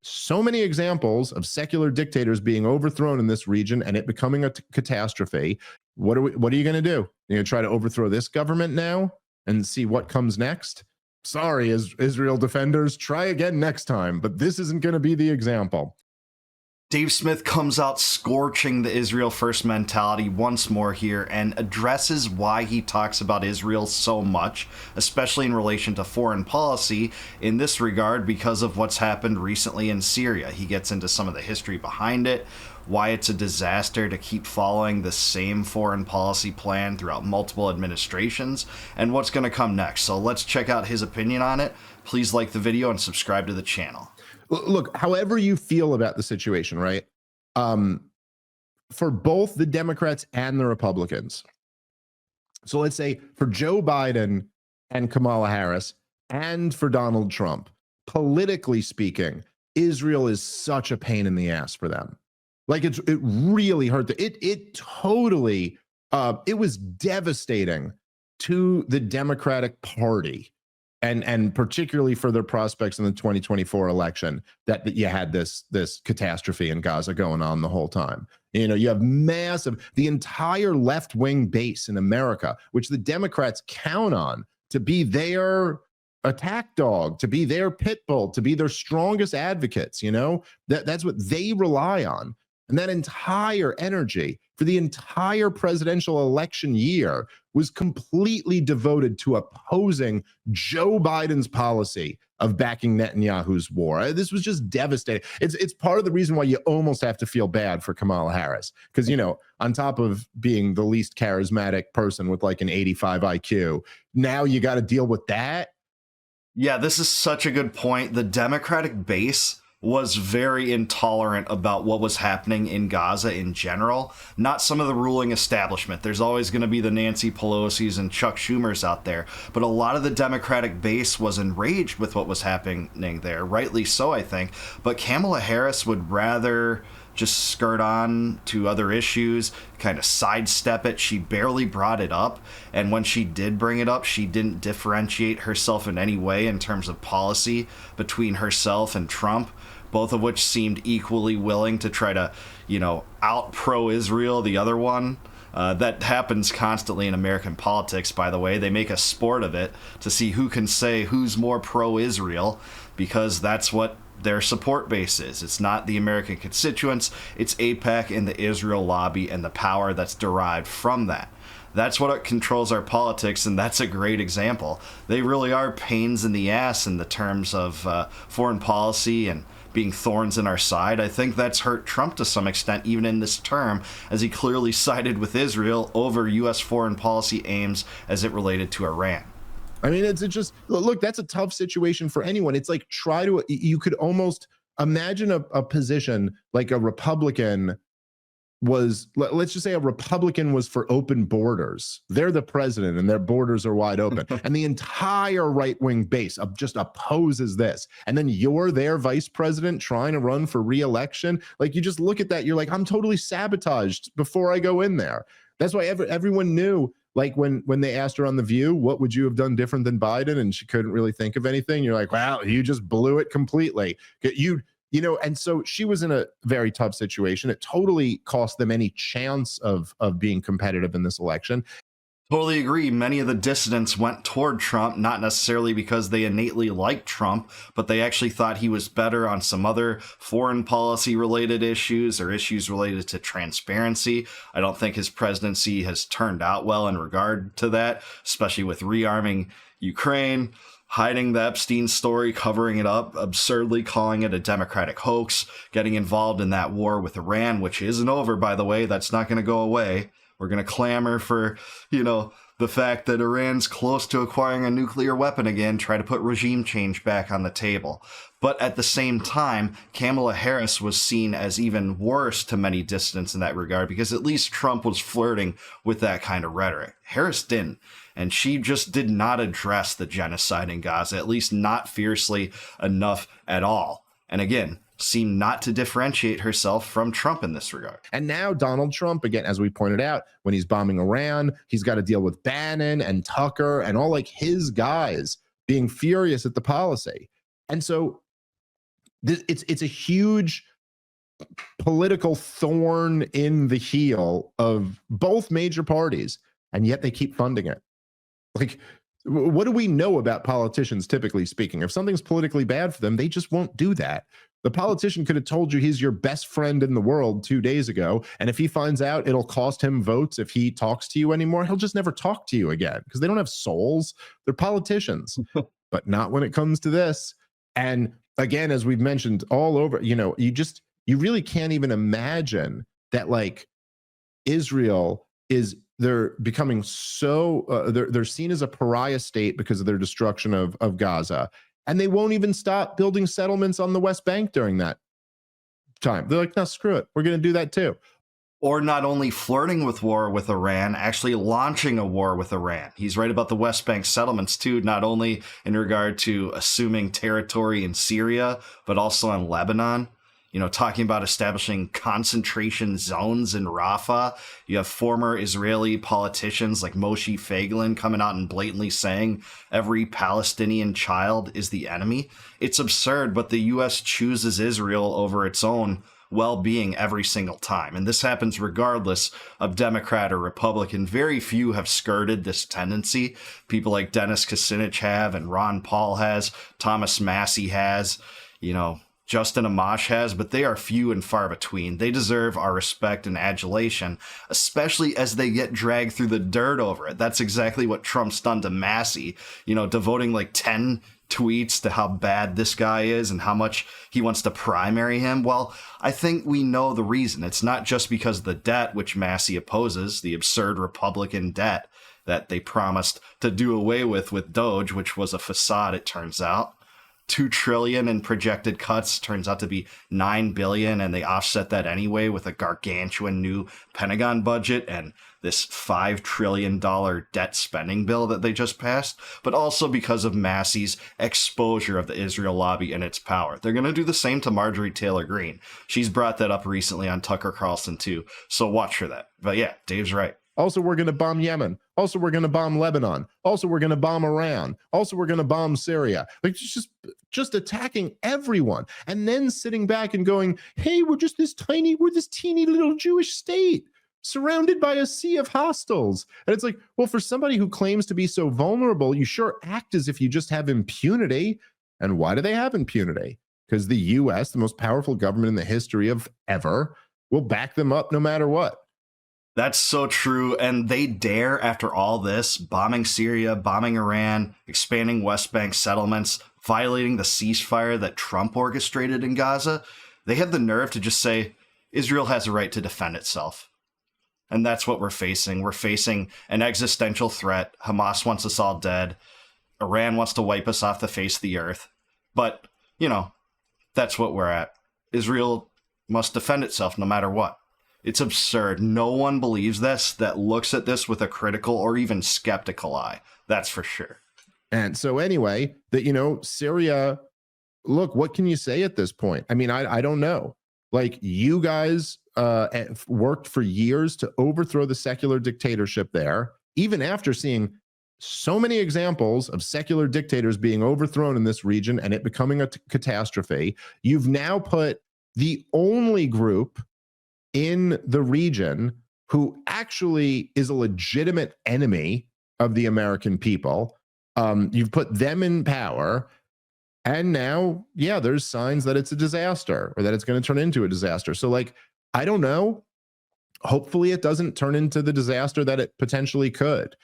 so many examples of secular dictators being overthrown in this region and it becoming a catastrophe. What are you going to do? You're going to try to overthrow this government now and see what comes next? Sorry, Israel defenders, try again next time, but this isn't going to be the example. Dave Smith comes out scorching the Israel first mentality once more here and addresses why he talks about Israel so much, especially in relation to foreign policy in this regard because of what's happened recently in Syria. He gets into some of the history behind it, why it's a disaster to keep following the same foreign policy plan throughout multiple administrations, and what's going to come next. So let's check out his opinion on it. Please like the video and subscribe to the channel. Look, however you feel about the situation, right? For both the Democrats and the Republicans. So let's say for Joe Biden and Kamala Harris and for Donald Trump, politically speaking, Israel is such a pain in the ass for them. Like it really hurt. It totally, it was devastating to the Democratic Party. And particularly for their prospects in the 2024 election, that you had this catastrophe in Gaza going on the whole time. You know, you have the entire left-wing base in America, which the Democrats count on to be their attack dog, to be their pit bull, to be their strongest advocates. You know, that's what they rely on. And that entire energy for the entire presidential election year was completely devoted to opposing Joe Biden's policy of backing Netanyahu's war. This was just devastating. It's part of the reason why you almost have to feel bad for Kamala Harris. Because, you know, on top of being the least charismatic person with like an 85 IQ, now you got to deal with that. Yeah, this is such a good point. The Democratic base was very intolerant about what was happening in Gaza in general, not some of the ruling establishment. There's always going to be the Nancy Pelosi's and Chuck Schumer's out there, but a lot of the Democratic base was enraged with what was happening there, rightly so, I think. But Kamala Harris would rather just skirt on to other issues, kind of sidestep it. She barely brought it up, and when she did bring it up, she didn't differentiate herself in any way in terms of policy between herself and Trump, both of which seemed equally willing to try to, you know, out pro-Israel the other one. That happens constantly in American politics, by the way. They make a sport of it to see who can say who's more pro-Israel, because that's what their support base is. It's not the American constituents, it's AIPAC and the Israel lobby and the power that's derived from that. That's what controls our politics, and that's a great example. They really are pains in the ass in the terms of foreign policy and being thorns in our side. I think that's hurt Trump to some extent, even in this term, as he clearly sided with Israel over U.S. foreign policy aims as it related to Iran. I mean, it's just, look, that's a tough situation for anyone. It's like, you could almost imagine a position like a Republican was, let's just say a Republican was for open borders. They're the president and their borders are wide open. And the entire right-wing base just opposes this. And then you're their vice president trying to run for re-election. Like, you just look at that, you're like, I'm totally sabotaged before I go in there. That's why everyone knew, like when they asked her on The View, what would you have done different than Biden? And she couldn't really think of anything. You're like, wow, you just blew it completely. You know, and so she was in a very tough situation. It totally cost them any chance of being competitive in this election. Totally agree. Many of the dissidents went toward Trump, not necessarily because they innately liked Trump, but they actually thought he was better on some other foreign policy related issues or issues related to transparency. I don't think his presidency has turned out well in regard to that, especially with rearming Ukraine, hiding the Epstein story, covering it up, absurdly calling it a Democratic hoax, getting involved in that war with Iran, which isn't over, by the way. That's not going to go away. We're going to clamor for, you know, the fact that Iran's close to acquiring a nuclear weapon again, try to put regime change back on the table. But at the same time, Kamala Harris was seen as even worse to many dissidents in that regard, because at least Trump was flirting with that kind of rhetoric. Harris didn't. And she just did not address the genocide in Gaza, at least not fiercely enough at all. And again, seemed not to differentiate herself from Trump in this regard. And now Donald Trump, again, as we pointed out, when he's bombing Iran, he's got to deal with Bannon and Tucker and all like his guys being furious at the policy. And so It's a huge political thorn in the heel of both major parties, and yet they keep funding it. Like, what do we know about politicians, typically speaking? If something's politically bad for them, they just won't do that. The politician could have told you he's your best friend in the world 2 days ago, and if he finds out it'll cost him votes if he talks to you anymore, he'll just never talk to you again, because they don't have souls. They're politicians. But not when it comes to this. And again, as we've mentioned all over, you really can't even imagine that, like, Israel they're becoming so they're seen as a pariah state because of their destruction of Gaza, and they won't even stop building settlements on the West Bank during that time. They're like, no, screw it, we're going to do that too. Or not only flirting with war with Iran, actually launching a war with Iran. He's right about the West Bank settlements too, not only in regard to assuming territory in Syria, but also in Lebanon. Talking about establishing concentration zones in Rafah. You have former Israeli politicians like Moshe Feiglin coming out and blatantly saying every Palestinian child is the enemy. It's absurd, but the U.S. chooses Israel over its own well-being every single time. And this happens regardless of Democrat or Republican. Very few have skirted this tendency. People like Dennis Kucinich have, and Ron Paul has, Thomas Massie has, Justin Amash has, but they are few and far between. They deserve our respect and adulation, especially as they get dragged through the dirt over it. That's exactly what Trump's done to Massie, devoting like 10 tweets to how bad this guy is and how much he wants to primary him. Well, I think we know the reason. It's not just because of the debt, which Massie opposes, the absurd Republican debt that they promised to do away with Doge, which was a facade, it turns out. $2 trillion in projected cuts turns out to be $9 billion, and they offset that anyway with a gargantuan new Pentagon budget and this $5 trillion debt spending bill that they just passed, but also because of Massie's exposure of the Israel lobby and its power. They're going to do the same to Marjorie Taylor Greene. She's brought that up recently on Tucker Carlson too, so watch for that. But yeah, Dave's right. Also, we're going to bomb Yemen. Also, we're going to bomb Lebanon. Also, we're going to bomb Iran. Also, we're going to bomb Syria. Like, just attacking everyone, and then sitting back and going, hey, we're this teeny little Jewish state surrounded by a sea of hostiles. And it's like, well, for somebody who claims to be so vulnerable, you sure act as if you just have impunity. And why do they have impunity? Because the U.S., the most powerful government in the history of ever, will back them up no matter what. That's so true, and they dare, after all this, bombing Syria, bombing Iran, expanding West Bank settlements, violating the ceasefire that Trump orchestrated in Gaza, they have the nerve to just say, Israel has a right to defend itself. And that's what we're facing. We're facing an existential threat. Hamas wants us all dead. Iran wants to wipe us off the face of the earth. But, that's what we're at. Israel must defend itself no matter what. It's absurd. No one believes this that looks at this with a critical or even skeptical eye. That's for sure. And so anyway, Syria, look, what can you say at this point? I mean, I don't know. Like, you guys worked for years to overthrow the secular dictatorship there, even after seeing so many examples of secular dictators being overthrown in this region and it becoming a catastrophe. You've now put the only group in the region who actually is a legitimate enemy of the American people. You've put them in power, and now, there's signs that it's a disaster or that it's going to turn into a disaster. So, like, I don't know. Hopefully it doesn't turn into the disaster that it potentially could.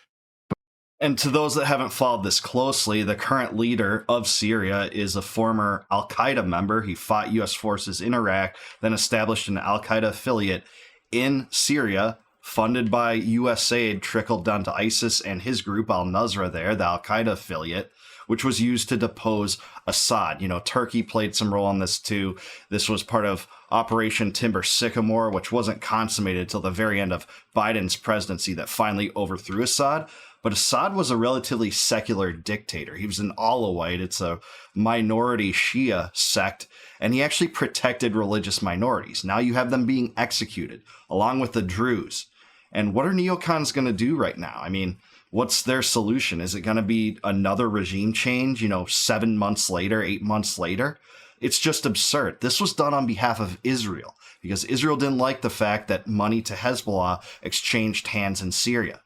And to those that haven't followed this closely, the current leader of Syria is a former al-Qaeda member. He fought U.S. forces in Iraq, then established an al-Qaeda affiliate in Syria, funded by U.S. aid, trickled down to ISIS and his group, al-Nusra there, the al-Qaeda affiliate, which was used to depose Assad. Turkey played some role in this too. This was part of Operation Timber Sycamore, which wasn't consummated till the very end of Biden's presidency that finally overthrew Assad. But Assad was a relatively secular dictator. He was an Alawite. It's a minority Shia sect, and he actually protected religious minorities. Now you have them being executed, along with the Druze. And what are neocons going to do right now? I mean, what's their solution? Is it going to be another regime change, 7 months later, 8 months later? It's just absurd. This was done on behalf of Israel because Israel didn't like the fact that money to Hezbollah exchanged hands in Syria.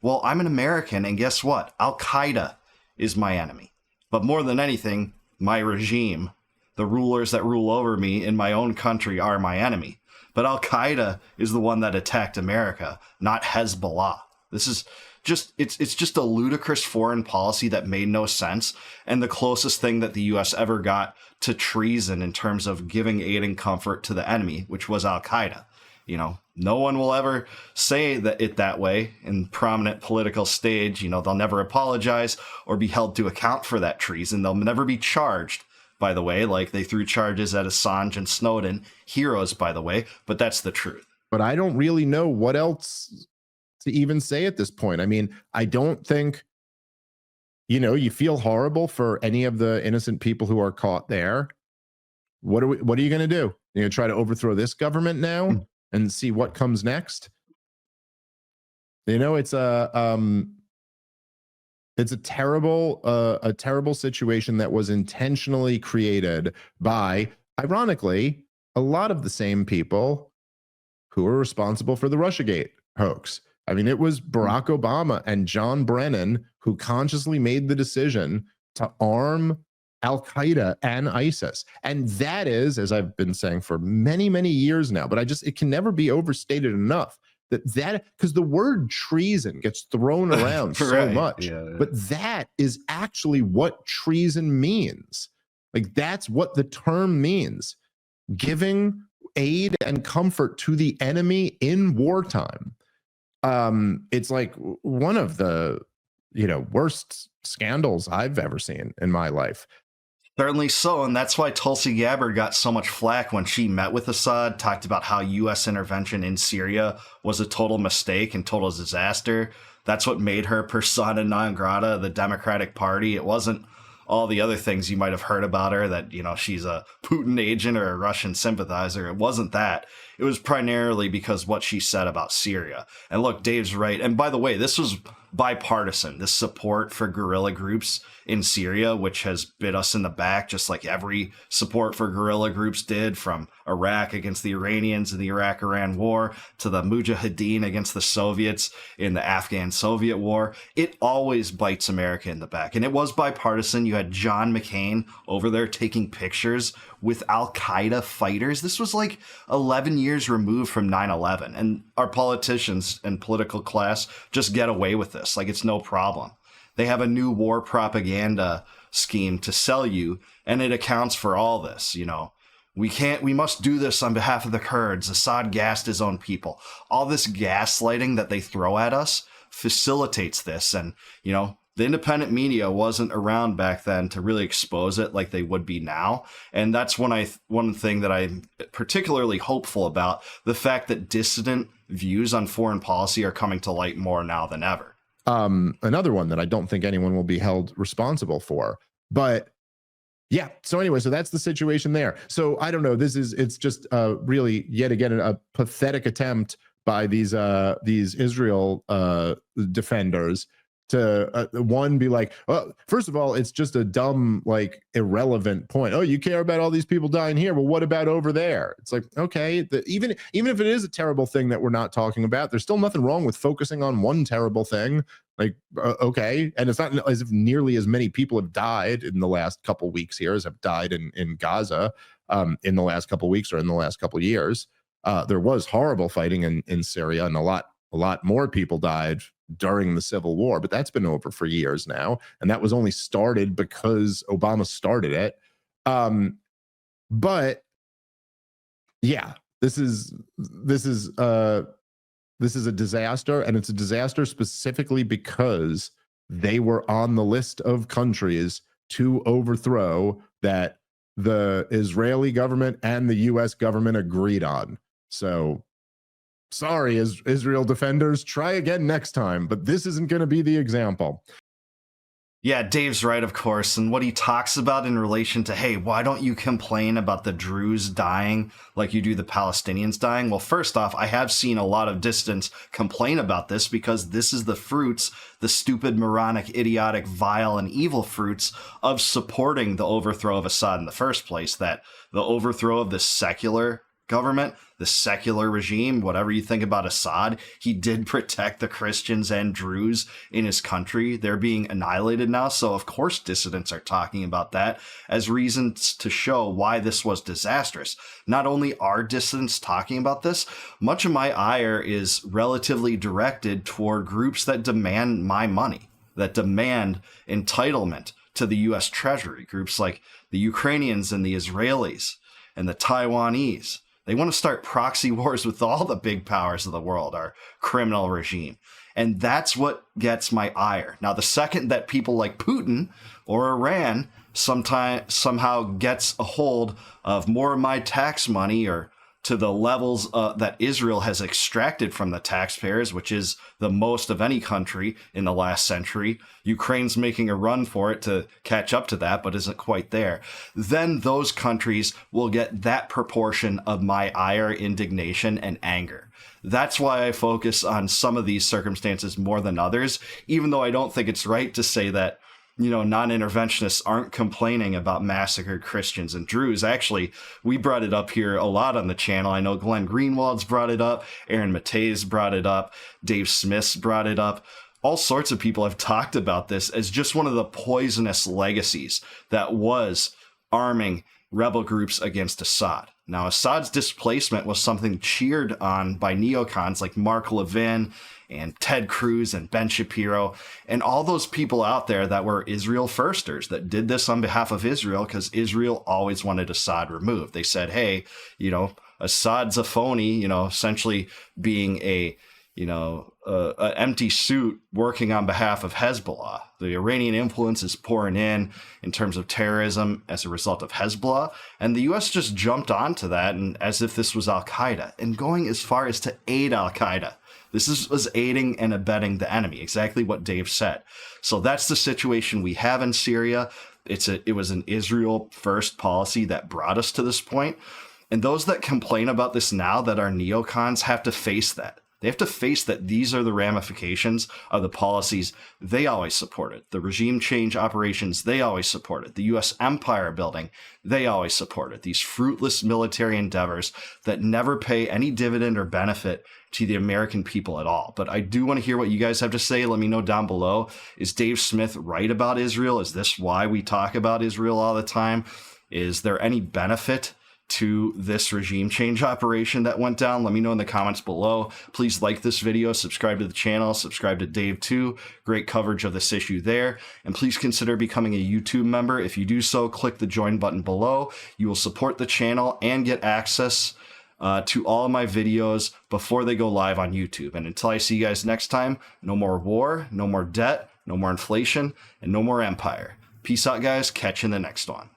Well, I'm an American, and guess what? Al-Qaeda is my enemy. But more than anything, my regime, the rulers that rule over me in my own country, are my enemy. But Al-Qaeda is the one that attacked America, not Hezbollah. This is it's just a ludicrous foreign policy that made no sense, and the closest thing that the U.S. ever got to treason in terms of giving aid and comfort to the enemy, which was Al-Qaeda. You know, no one will ever say that way in prominent political stage. You know, they'll never apologize or be held to account for that treason. They'll never be charged, by the way, like they threw charges at Assange and Snowden. Heroes, by the way, but that's the truth. But I don't really know what else to even say at this point. I mean, I don't think, you know, you feel horrible for any of the innocent people who are caught there. What are you going to do? You're going to try to overthrow this government now and see what comes next? You know, it's a terrible situation that was intentionally created by, ironically, a lot of the same people who were responsible for the Russiagate hoax. I mean, it was Barack Obama and John Brennan who consciously made the decision to arm Al-Qaeda and ISIS. And that is, as I've been saying for many, many years now, but it can never be overstated enough that because the word treason gets thrown around so much, but that is actually what treason means. Like, that's what the term means. Giving aid and comfort to the enemy in wartime. It's like one of the, you know, worst scandals I've ever seen in my life. Certainly so, and that's why Tulsi Gabbard got so much flack when she met with Assad, talked about how U.S. intervention in Syria was a total mistake and total disaster. That's what made her persona non grata of the Democratic Party. It wasn't all the other things you might have heard about her, that, you know, she's a Putin agent or a Russian sympathizer. It wasn't that. It was primarily because what she said about Syria. And look, Dave's right. And by the way, this was bipartisan, this support for guerrilla groups in Syria, which has bit us in the back, just like every support for guerrilla groups did, from Iraq against the Iranians in the Iraq-Iran war to the Mujahideen against the Soviets in the Afghan-Soviet war. It always bites America in the back. And it was bipartisan. You had John McCain over there taking pictures with Al-Qaeda fighters. This was like 11 years removed from 9/11. And our politicians and political class just get away with this. Like, it's no problem. They have a new war propaganda scheme to sell you, and it accounts for all this. You know, we must do this on behalf of the Kurds. Assad gassed his own people. All this gaslighting that they throw at us facilitates this. And, you know, the independent media wasn't around back then to really expose it like they would be now. And that's one thing that I'm particularly hopeful about, the fact that dissident views on foreign policy are coming to light more now than ever. Another one that I don't think anyone will be held responsible for, but yeah. So anyway, so that's the situation there. So I don't know. It's just really yet again a pathetic attempt by these Israel defenders to one be like, well, first of all, it's just a dumb, like, irrelevant point. Oh, you care about all these people dying here, well, what about over there? It's like, okay, even if it is a terrible thing that we're not talking about, there's still nothing wrong with focusing on one terrible thing. Like, okay, and it's not as if nearly as many people have died in the last couple weeks here as have died in Gaza in the last couple weeks or in the last couple years. There was horrible fighting in Syria, and a lot more people died during the civil war, but that's been over for years now, and that was only started because Obama started it. But yeah, this is a disaster, and it's a disaster specifically because they were on the list of countries to overthrow that the Israeli government and the US government agreed on. So sorry, Israel defenders, try again next time, but this isn't going to be the example. Yeah, Dave's right, of course. And what he talks about in relation to, hey, why don't you complain about the Druze dying like you do the Palestinians dying? Well, first off, I have seen a lot of dissidents complain about this because this is the fruits, the stupid, moronic, idiotic, vile, and evil fruits of supporting the overthrow of Assad in the first place. That the overthrow of the secular government, the secular regime, whatever you think about Assad, he did protect the Christians and Druze in his country. They're being annihilated now. So of course dissidents are talking about that as reasons to show why this was disastrous. Not only are dissidents talking about this, much of my ire is relatively directed toward groups that demand my money, that demand entitlement to the US Treasury, groups like the Ukrainians and the Israelis and the Taiwanese. They want to start proxy wars with all the big powers of the world, our criminal regime. And that's what gets my ire. Now, the second that people like Putin or Iran somehow gets a hold of more of my tax money, or to the levels that Israel has extracted from the taxpayers, which is the most of any country in the last century. Ukraine's making a run for it to catch up to that, but isn't quite there. Then those countries will get that proportion of my ire, indignation, and anger. That's why I focus on some of these circumstances more than others, even though I don't think it's right to say that, you know, non-interventionists aren't complaining about massacred Christians and Druze. Actually, we brought it up here a lot on the channel. I know Glenn Greenwald's brought it up, Aaron Matei's brought it up, Dave Smith's brought it up. All sorts of people have talked about this as just one of the poisonous legacies that was arming rebel groups against Assad. Now, Assad's displacement was something cheered on by neocons like Mark Levin and Ted Cruz and Ben Shapiro and all those people out there that were Israel firsters that did this on behalf of Israel because Israel always wanted Assad removed. They said, hey, you know, Assad's a phony, you know, essentially being a, you know, an empty suit working on behalf of Hezbollah. The Iranian influence is pouring in terms of terrorism as a result of Hezbollah. And the U.S. just jumped onto that and as if this was Al-Qaeda, and going as far as to aid Al-Qaeda. This was aiding and abetting the enemy, exactly what Dave said. So that's the situation we have in Syria. It was an Israel first policy that brought us to this point. And those that complain about this now that are neocons have to face that. They have to face that these are the ramifications of the policies they always supported. The regime change operations they always supported. The U.S. empire building they always supported. These fruitless military endeavors that never pay any dividend or benefit to the American people at all. But I do want to hear what you guys have to say. Let me know down below. Is Dave Smith right about Israel? Is this why we talk about Israel all the time? Is there any benefit to this regime change operation that went down? Let me know in the comments below. Please like this video, subscribe to the channel, subscribe to Dave too. Great coverage of this issue there. And please consider becoming a YouTube member. If you do so, click the join button below. You will support the channel and get access to all of my videos before they go live on YouTube. And until I see you guys next time, no more war, no more debt, no more inflation, and no more empire. Peace out, guys. Catch you in the next one.